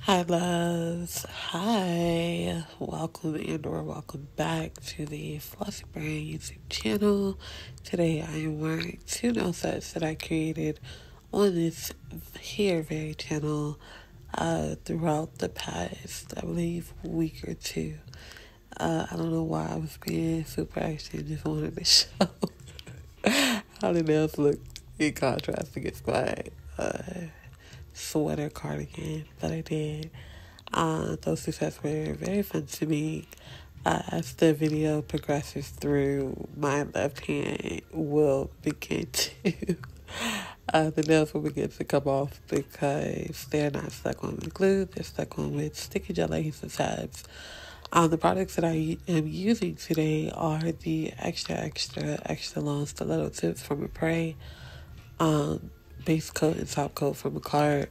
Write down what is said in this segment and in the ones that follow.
Hi, loves. Hi. Welcome and/or welcome back to the Flossy Brain YouTube channel. Today, I am wearing two nail sets that I created on this here very channel throughout the past, I believe, week or two. I don't know why I was being super extra. Just wanted to show how the nails look in contrast against my sweater cardigan, but I did. Those two sets were very fun to me. As the video progresses through, my left hand will begin to, the nails will begin to come off because they're not stuck on with glue, they're stuck on with sticky gel adhesive tabs. The products that I am using today are the extra long stiletto tips from Apres, base coat and top coat from Makartt,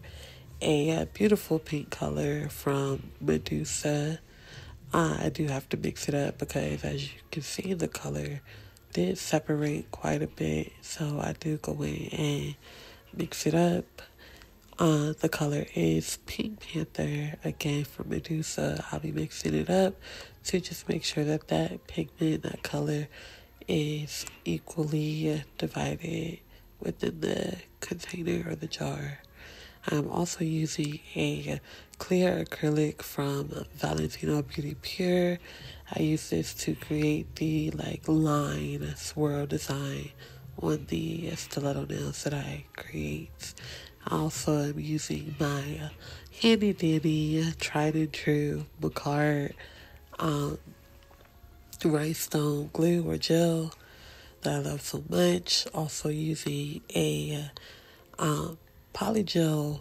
a beautiful pink color from Medusa. I do have to mix it up because, as you can see, the color did separate quite a bit, so I do go in and mix it up. The color is Pink Panther, again from Medusa. I'll be mixing it up to just make sure that that pigment, that color, is equally divided within the container or the jar. I'm also using a clear acrylic from Valentino Beauty Pure. I use this to create the line swirl design on the stiletto nails that I create. I also am using my handy dandy tried and true Makartt rhinestone glue or gel that I love so much. Also using a polygel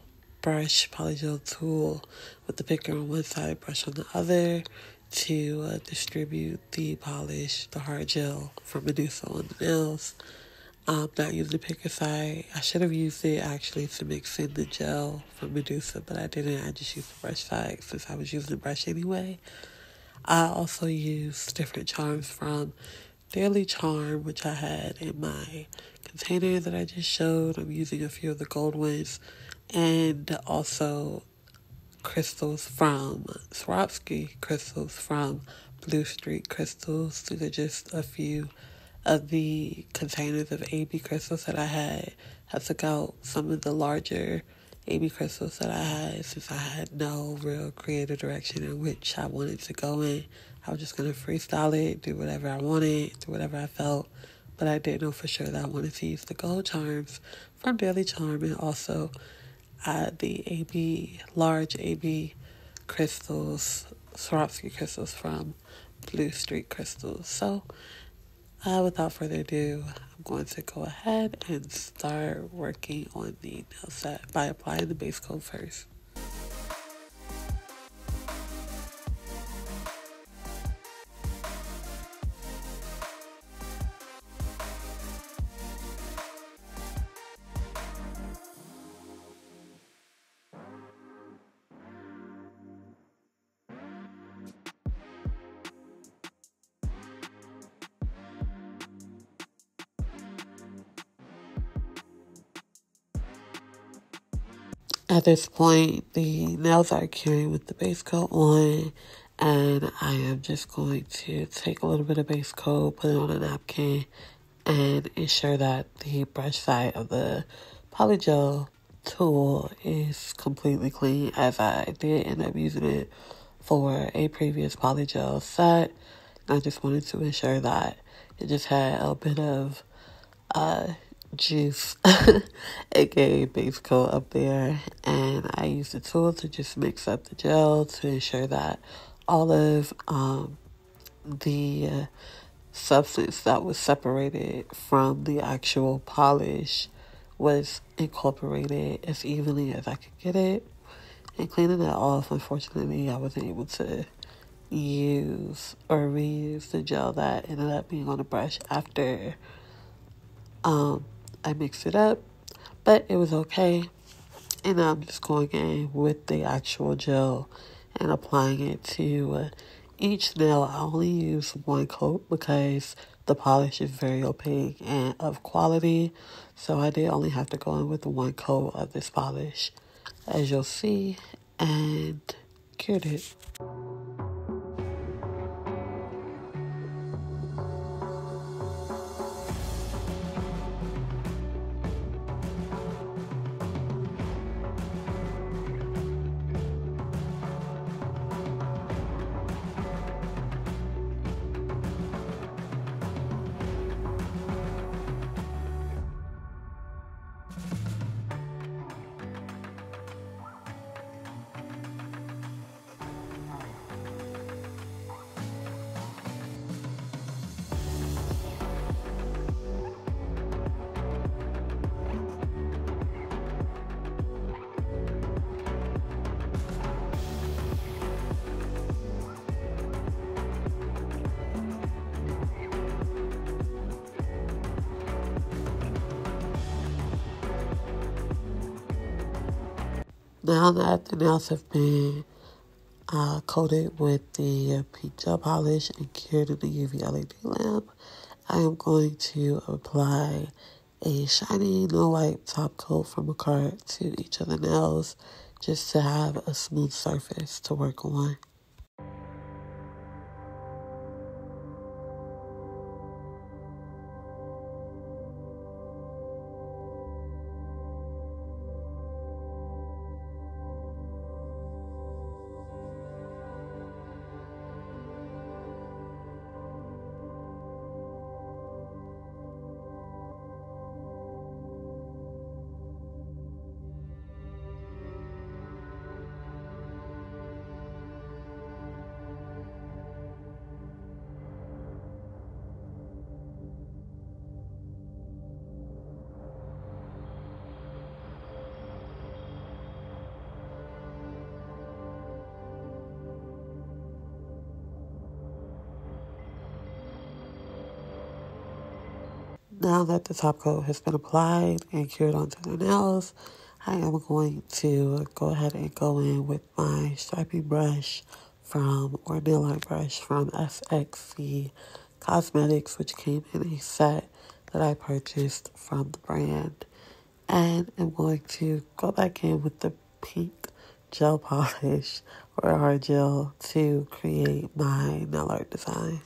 tool with the picker on one side, brush on the other, to distribute the polish, the hard gel from Medusa on the nails. Not using the picker side. I should have used it actually to mix in the gel from Medusa, but I didn't. I just used the brush side since I was using the brush anyway. I also used different charms from Daily Charm, which I had in my container that I just showed. I'm using a few of the gold ones, and also crystals from Swarovski, crystals from Bluestreak Crystals. These are just a few of the containers of AB crystals that I had. I took out some of the larger AB crystals that I had since I had no real creative direction in which I wanted to go in. I was just going to freestyle it, do whatever I wanted, do whatever I felt, but I didn't know for sure that I wanted to use the gold charms from Daily Charm and also the large AB crystals, Swarovski crystals from Bluestreak Crystals. So, without further ado, I'm going to go ahead and start working on the nail set by applying the base coat first. At this point, the nails are curing with the base coat on, and I am just going to take a little bit of base coat, put it on a napkin, and ensure that the brush side of the polygel tool is completely clean, as I did end up using it for a previous polygel set. I just wanted to ensure that it just had a bit of juice, aka base coat up there, and I used the tool to just mix up the gel to ensure that all of the substance that was separated from the actual polish was incorporated as evenly as I could get it. And cleaning that off, unfortunately, I wasn't able to use or reuse the gel that ended up being on the brush after I mixed it up, but it was okay. And I'm just going in with the actual gel and applying it to each nail. I only use one coat because the polish is very opaque and of quality, so I did only have to go in with one coat of this polish, as you'll see. and cured it. Now that the nails have been coated with the pink gel polish and cured in the UV LED lamp, I am going to apply a shiny no wipe top coat from Makartt to each of the nails just to have a smooth surface to work on. Now that the top coat has been applied and cured onto the nails, I am going to go ahead and go in with my striping brush or nail art brush from SXC Cosmetics, which came in a set that I purchased from the brand. And I'm going to go back in with the pink gel polish or hard gel to create my nail art design.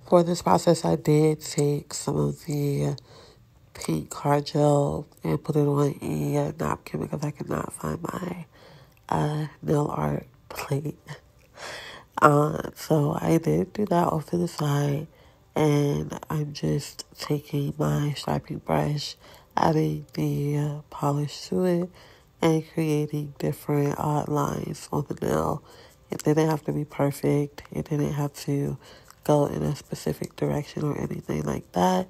For this process, I did take some of the pink hard gel and put it on a napkin because I could not find my nail art plate. So I did do that off to the side, and I'm just taking my striping brush, adding the polish to it, and creating different odd lines on the nail. It didn't have to be perfect. It didn't have to go in a specific direction or anything like that.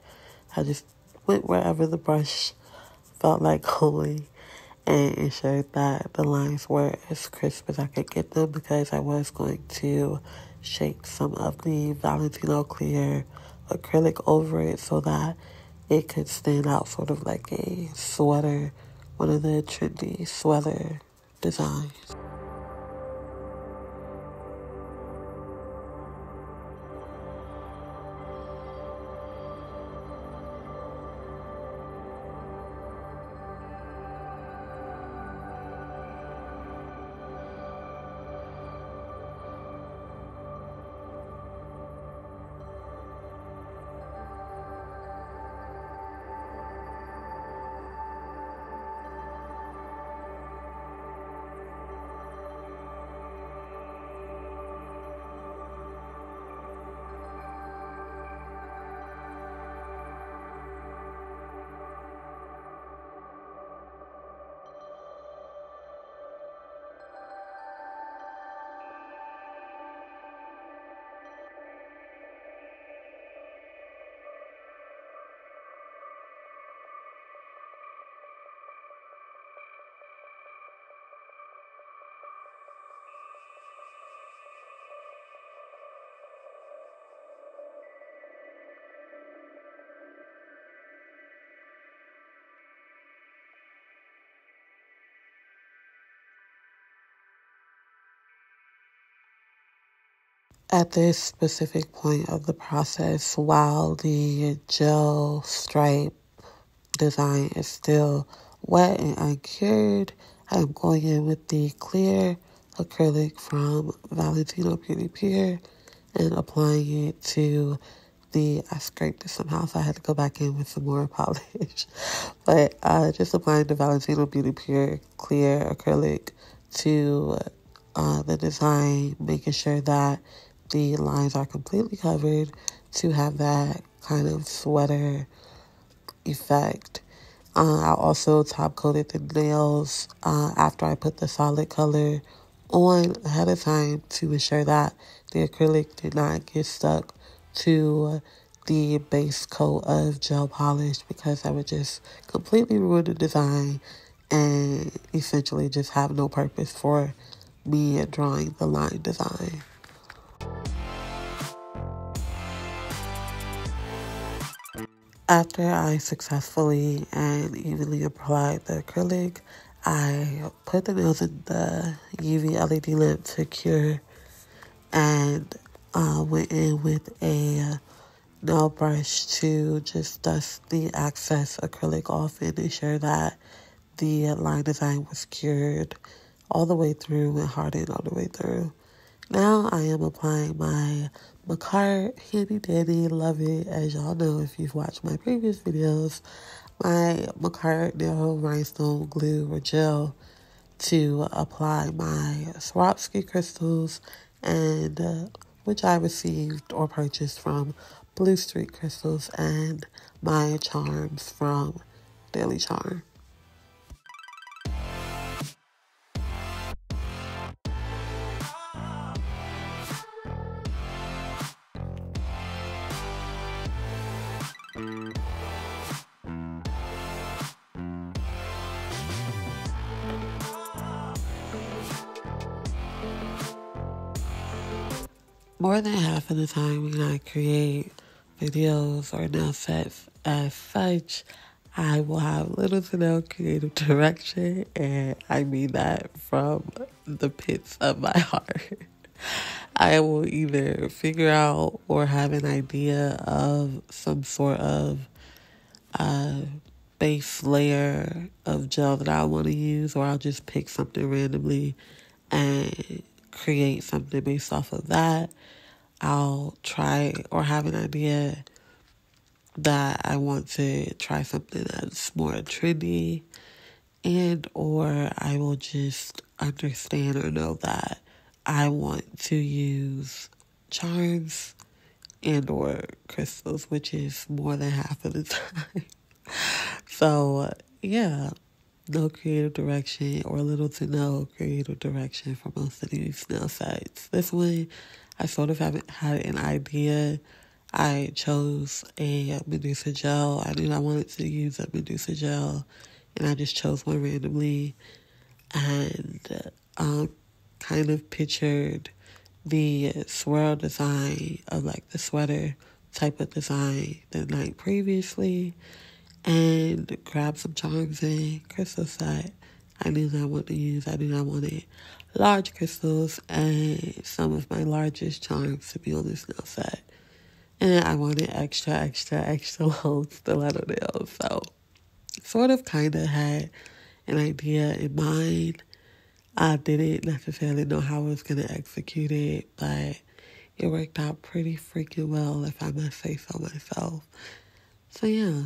I just went wherever the brush felt like going and ensured that the lines were as crisp as I could get them, because I was going to shake some of the Valentino clear acrylic over it so that it could stand out sort of like a sweater, one of the trendy sweater designs. At this specific point of the process, while the gel stripe design is still wet and uncured, I'm going in with the clear acrylic from Valentino Beauty Pure and applying it to I scraped it somehow, so I had to go back in with some more polish. But just applying the Valentino Beauty Pure clear acrylic to the design, making sure that the lines are completely covered to have that kind of sweater effect. I also top coated the nails after I put the solid color on ahead of time to ensure that the acrylic did not get stuck to the base coat of gel polish, because that would just completely ruin the design and essentially just have no purpose for me drawing the line design. After I successfully and evenly applied the acrylic, I put the nails in the UV LED lamp to cure and went in with a nail brush to just dust the excess acrylic off and ensure that the line design was cured all the way through and hardened all the way through. Now I am applying my Makartt Handy Dandy, love it, as y'all know if you've watched my previous videos, my Makartt nail rhinestone glue or gel to apply my Swarovski crystals, and which I received or purchased from Bluestreak Crystals, and my charms from Daily Charm. More than half of the time when I create videos or nail sets as such, I will have little to no creative direction, and I mean that from the pits of my heart. I will either figure out or have an idea of some sort of base layer of gel that I want to use, or I'll just pick something randomly and create something based off of that. I'll try or have an idea that I want to try something that's more trendy, and or I will just understand or know that I want to use charms and or crystals, which is more than half of the time. So yeah, no creative direction or little to no creative direction for most of these nail sites. This one, I sort of haven't had an idea. I chose a Medusa gel. I knew I wanted to use a Medusa gel, and I just chose one randomly, and kind of pictured the swirl design of like the sweater type of design the night previously, and grabbed some charms and crystals that I knew that I wanted to use. I knew I wanted large crystals and some of my largest charms to be on this nail set. And I wanted extra long stiletto nails. So sort of kind of had an idea in mind. I didn't necessarily know how I was going to execute it, but it worked out pretty freaking well, if I must say so myself. So yeah,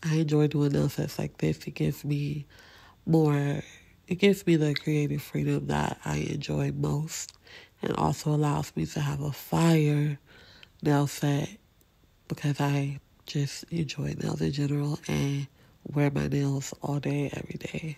I enjoy doing nail sets like this. It gives me the creative freedom that I enjoy most, and also allows me to have a fire nail set because I just enjoy nails in general and wear my nails all day, every day.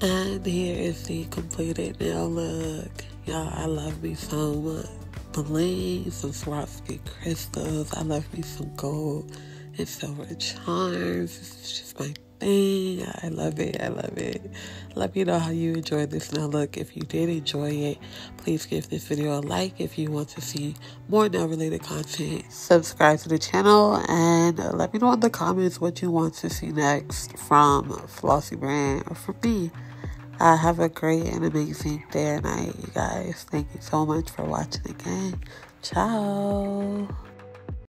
And here is the completed nail look. Y'all, I love me some bling, some Swarovski crystals. I love me some gold and silver charms. It's just my thing. I love it. I love it. Let me know how you enjoyed this nail look. If you did enjoy it, please give this video a like. If you want to see more nail related content, subscribe to the channel, and let me know in the comments what you want to see next from Flossy Brand or from me. Have a great and amazing day and night, you guys. Thank you so much for watching again. Ciao.